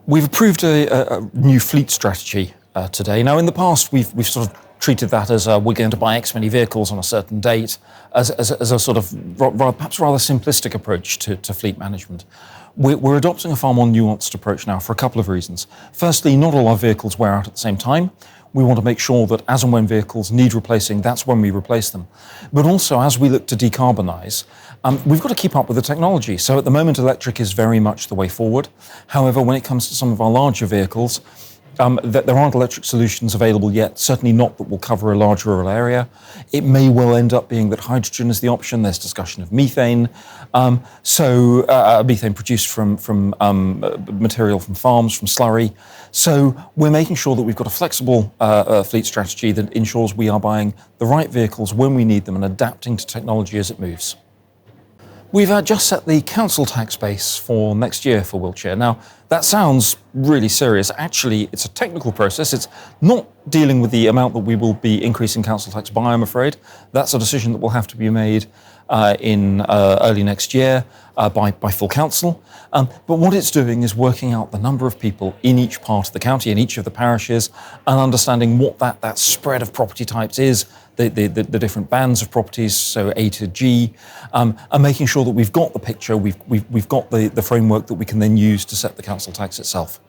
We've approved a new fleet strategy today. Now, in the past, we've sort of treated that as we're going to buy X many vehicles on a certain date, as a sort of perhaps rather simplistic approach to fleet management. We're adopting a far more nuanced approach now for a couple of reasons. Firstly, not all our vehicles wear out at the same time. We want to make sure that as and when vehicles need replacing, that's when we replace them. But also, as we look to decarbonise, we've got to keep up with the technology. So at the moment, electric is very much the way forward. However, when it comes to some of our larger vehicles, there aren't electric solutions available yet, certainly not that will cover a large rural area. It may well end up being that hydrogen is the option. There's discussion of methane. Methane produced from material from farms, from slurry. So we're making sure that we've got a flexible fleet strategy that ensures we are buying the right vehicles when we need them and adapting to technology as it moves. We've just set the council tax base for next year for Wiltshire. Now, that sounds really serious. Actually, it's a technical process. It's not dealing with the amount that we will be increasing council tax by, I'm afraid. That's a decision that will have to be made in early next year by full council. But what it's doing is working out the number of people in each part of the county, in each of the parishes, and understanding what that spread of property types is, the different bands of properties, so A to G, and making sure that we've got the picture, we've got the framework that we can then use to set the council tax itself.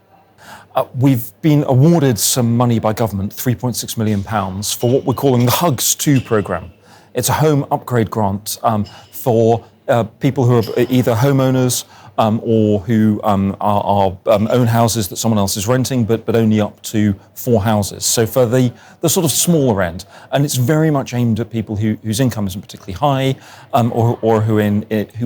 We've been awarded some money by government, £3.6 million, for what we're calling the Hugs 2 programme. It's a home upgrade grant for people who are either homeowners or who own houses that someone else is renting, but only up to 4 houses. So for the sort of smaller end, and it's very much aimed at people whose income isn't particularly high, or who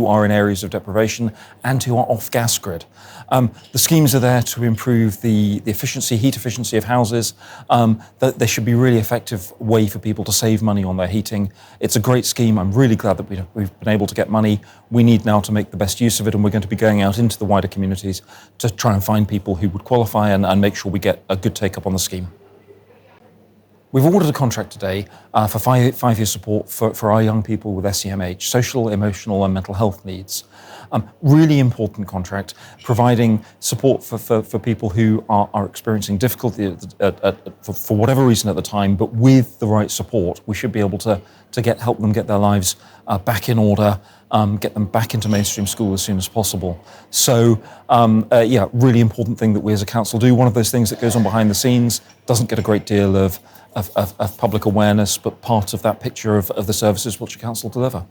are in areas of deprivation and who are off gas grid. The schemes are there to improve the efficiency, heat efficiency of houses. That there should be a really effective way for people to save money on their heating. It's a great scheme. I'm really glad that we've been able to get money. We need now to make the best use of it, and we're going to be going out into the wider communities to try and find people who would qualify and make sure we get a good take-up on the scheme. We've awarded a contract today for five-year support for our young people with SEMH, social, emotional and mental health needs. Really important contract, providing support for people who are experiencing difficulty for whatever reason at the time, but with the right support, we should be able to help them get their lives back in order, get them back into mainstream school as soon as possible. So, really important thing that we as a council do. One of those things that goes on behind the scenes, doesn't get a great deal of public awareness, but part of that picture of the services Wiltshire Council deliver.